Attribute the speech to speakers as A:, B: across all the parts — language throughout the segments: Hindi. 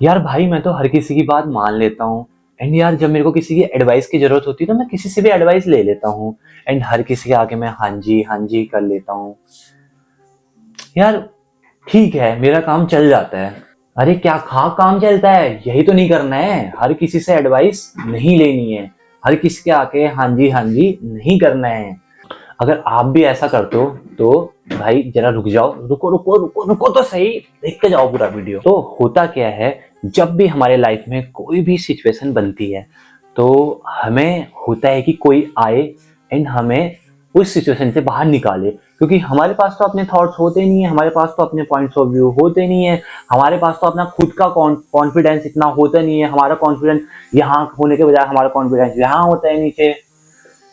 A: यार भाई मैं तो हर किसी की बात मान लेता हूँ। एंड यार जब मेरे को किसी की एडवाइस की जरूरत होती है तो मैं किसी से भी एडवाइस ले लेता हूँ। एंड हर किसी के आगे मैं हाँ जी कर लेता हूँ। यार ठीक है, मेरा काम चल जाता है। अरे क्या खा काम चलता है, यही तो नहीं करना है। हर किसी से एडवाइस नहीं लेनी है। हर किसी के आके हाँ जी नहीं करना है। अगर आप भी ऐसा करते हो तो भाई जरा रुक जाओ, रुको रुको रुको रुको तो सही, देख के जाओ पूरा वीडियो। तो होता क्या है, जब भी हमारे लाइफ में कोई भी सिचुएशन बनती है तो हमें होता है कि कोई आए एंड हमें उस सिचुएशन से बाहर निकाले। क्योंकि हमारे पास तो अपने थॉट्स होते नहीं है, हमारे पास तो अपने पॉइंट्स ऑफ व्यू होते नहीं है, हमारे पास तो अपना खुद का कॉन्फिडेंस इतना होता नहीं है। हमारा कॉन्फिडेंस यहाँ होने के बजाय हमारा कॉन्फिडेंस यहाँ होता है नीचे।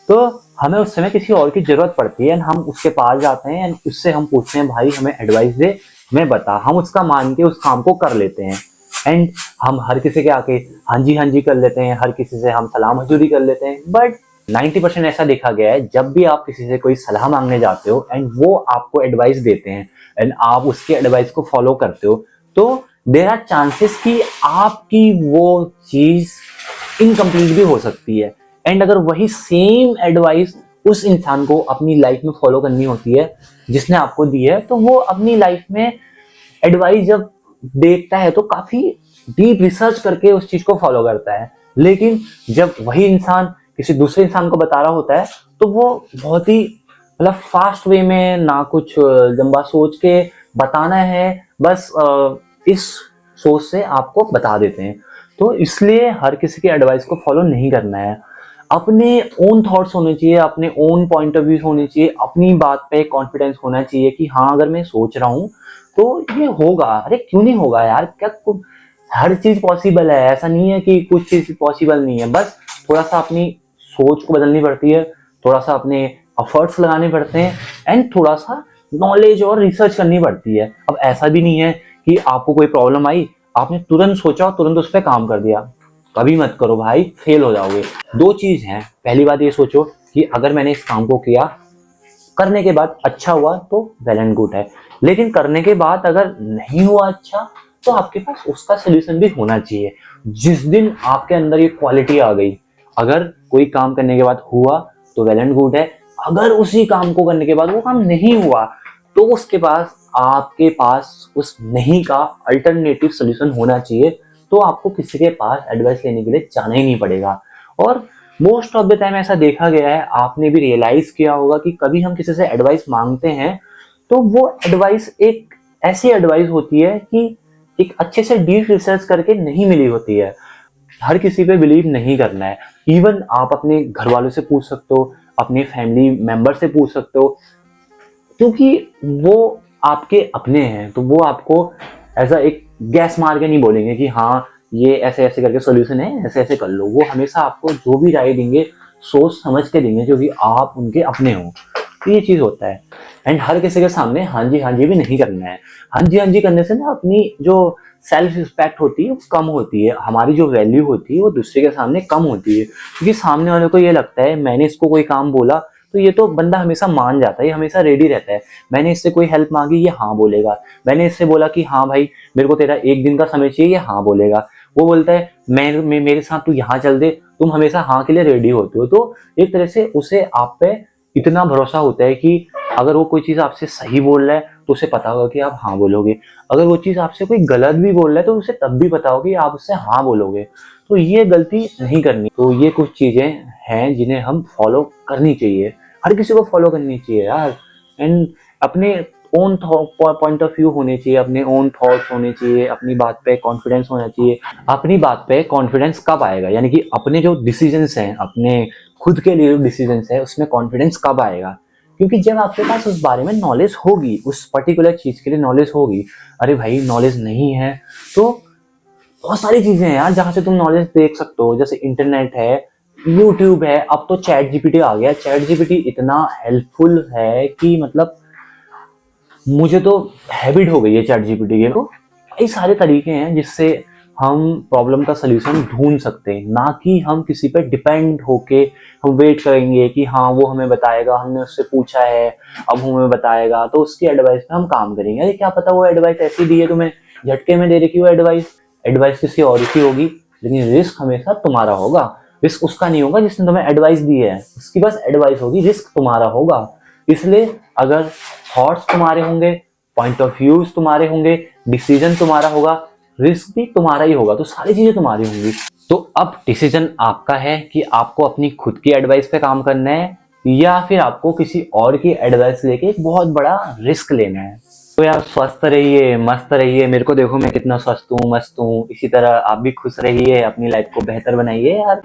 A: तो हमें उस समय किसी और की जरूरत पड़ती है, हम उसके पास जाते हैं एंड उससे हम पूछते हैं भाई हमें एडवाइस दे, हमें बता। हम उसका मान के उस काम को कर लेते हैं। एंड हम हर किसी के आके हाँ जी कर लेते हैं, हर किसी से हम सलाह मजूरी कर लेते हैं। बट 90% ऐसा देखा गया है, जब भी आप किसी से कोई सलाह मांगने जाते हो एंड वो आपको एडवाइस देते हैं एंड आप उसके एडवाइस को फॉलो करते हो, तो देर आर चांसेस कि आपकी वो चीज इनकम्प्लीट भी हो सकती है। एंड अगर वही सेम एडवाइस उस इंसान को अपनी लाइफ में फॉलो करनी होती है जिसने आपको दी है, तो वो अपनी लाइफ में एडवाइस जब देखता है तो काफी डीप रिसर्च करके उस चीज को फॉलो करता है। लेकिन जब वही इंसान किसी दूसरे इंसान को बता रहा होता है तो वो बहुत ही मतलब फास्ट वे में, ना कुछ लंबा सोच के बताना है, बस इस सोच से आपको बता देते हैं। तो इसलिए हर किसी की एडवाइस को फॉलो नहीं करना है। अपने ओन थॉट्स होने चाहिए, अपने ओन पॉइंट ऑफ व्यू होने चाहिए, अपनी बात पे कॉन्फिडेंस होना चाहिए कि हाँ अगर मैं सोच रहा हूँ तो ये होगा। अरे क्यों नहीं होगा यार, क्या हर चीज पॉसिबल है। ऐसा नहीं है कि कुछ चीज पॉसिबल नहीं है, बस थोड़ा सा अपनी सोच को बदलनी पड़ती है, थोड़ा सा अपने एफर्ट्स लगाने पड़ते हैं एंड थोड़ा सा नॉलेज और रिसर्च करनी पड़ती है। अब ऐसा भी नहीं है कि आपको कोई प्रॉब्लम आई, आपने तुरंत सोचा और तुरंत उस पर काम कर दिया। कभी मत करो भाई, फेल हो जाओगे। दो चीज हैं, पहली बात ये सोचो कि अगर मैंने इस काम को किया, करने के बाद अच्छा हुआ तो वेल एंड गुड है। लेकिन करने के बाद अगर नहीं हुआ अच्छा, तो आपके पास उसका सोल्यूशन भी होना चाहिए। जिस दिन आपके अंदर ये क्वालिटी आ गई, अगर कोई काम करने के बाद हुआ तो वेल एंड गुड है, अगर उसी काम को करने के बाद वो काम नहीं हुआ तो उसके पास आपके पास उस नहीं का अल्टरनेटिव सोल्यूशन होना चाहिए। तो आपको किसी के पास एडवाइस लेने के लिए जाना ही नहीं पड़ेगा। और मोस्ट ऑफ द टाइम ऐसा देखा गया है, आपने भी रियलाइज किया होगा कि कभी हम किसी से एडवाइस मांगते हैं तो वो एडवाइस एक ऐसी एडवाइस होती है कि एक अच्छे से डीप रिसर्च करके नहीं मिली होती है। हर किसी पे बिलीव नहीं करना है। इवन आप अपने घर वालों से पूछ सकते हो, अपने फैमिली मेंबर से पूछ सकते हो, क्योंकि वो आपके अपने हैं। तो वो आपको ऐसा एक गैस मार के नहीं बोलेंगे कि हाँ ये ऐसे ऐसे करके सोल्यूशन है, ऐसे ऐसे कर लो। वो हमेशा आपको जो भी राय देंगे सोच समझ के देंगे, क्योंकि आप उनके अपने हो। तो ये चीज होता है। एंड हर किसी के सामने हाँ जी भी नहीं करना है। हाँ जी करने से ना अपनी जो सेल्फ रिस्पेक्ट होती है वो कम होती है, हमारी जो वैल्यू होती है वो दूसरे के सामने कम होती है। क्योंकि सामने वाले को ये लगता है मैंने इसको कोई काम बोला तो ये तो बंदा हमेशा मान जाता है, ये हमेशा रेडी रहता है। मैंने इससे कोई हेल्प मांगी, ये हाँ बोलेगा। मैंने इससे बोला कि हाँ भाई मेरे को तेरा एक दिन का समय चाहिए, ये हाँ बोलेगा। वो बोलता है मेरे साथ तू यहाँ चल दे, तुम हमेशा हाँ के लिए रेडी होते हो। तो एक तरह से उसे आप पे इतना भरोसा होता है कि अगर वो कोई चीज आपसे सही बोल रहा है तो उसे पता होगा कि आप हाँ बोलोगे। अगर वो चीज आपसे कोई गलत भी बोल रहा है तो उसे तब भी पता होगा कि आप उससे हाँ बोलोगे। तो ये गलती नहीं करनी। तो ये कुछ चीजें हैं जिन्हें हम फॉलो करनी चाहिए, हर किसी को फॉलो करनी चाहिए यार। एंड अपने ओन पॉइंट ऑफ व्यू होने चाहिए, अपने ओन थॉट्स होने चाहिए, अपनी बात पे कॉन्फिडेंस होना चाहिए। अपनी बात पे कॉन्फिडेंस कब आएगा, यानी कि अपने जो डिसीजंस हैं, अपने खुद के लिए जो डिसीजंस है उसमें कॉन्फिडेंस कब आएगा? क्योंकि जब आपके पास उस बारे में नॉलेज होगी, उस पर्टिकुलर चीज के लिए नॉलेज होगी। अरे भाई नॉलेज नहीं है तो बहुत सारी चीजें हैं यार जहां से तुम नॉलेज देख सकते हो, जैसे इंटरनेट है, यूट्यूब है, अब तो चैट जीपीटी आ गया। चैट जीपीटी इतना हेल्पफुल है कि मतलब मुझे तो हैबिट हो गई है चैट जीपीटी के। तो कई सारे तरीके हैं जिससे हम प्रॉब्लम का सलूशन ढूंढ सकते हैं, ना कि हम किसी पे डिपेंड होके हम वेट करेंगे कि हाँ वो हमें बताएगा, हमने उससे पूछा है अब वो हमें बताएगा तो उसकी एडवाइस पे हम काम करेंगे। अरे क्या पता वो एडवाइस ऐसी दी है तुम्हें, झटके में दे रखी वो एडवाइस, एडवाइस किसी और की होगी, लेकिन रिस्क हमेशा तुम्हारा होगा। रिस्क उसका नहीं होगा जिसने तुम्हें एडवाइस दी है, उसकी बस एडवाइस होगी, रिस्क तुम्हारा होगा। इसलिए अगर थॉट्स तुम्हारे होंगे, पॉइंट ऑफ व्यूज तुम्हारे होंगे, डिसीजन तुम्हारा होगा, रिस्क भी तुम्हारा ही होगा, तो सारी चीजें तुम्हारी होंगी। तो अब डिसीजन आपका है कि आपको अपनी खुद की एडवाइस पे काम करना है या फिर आपको किसी और की एडवाइस लेके एक बहुत बड़ा रिस्क लेना है। तो यार स्वस्थ रहिए, मस्त रहिए, मेरे को देखो मैं कितना स्वस्थ हूँ, मस्त हूँ, इसी तरह आप भी खुश रहिए, अपनी लाइफ को बेहतर बनाइए यार।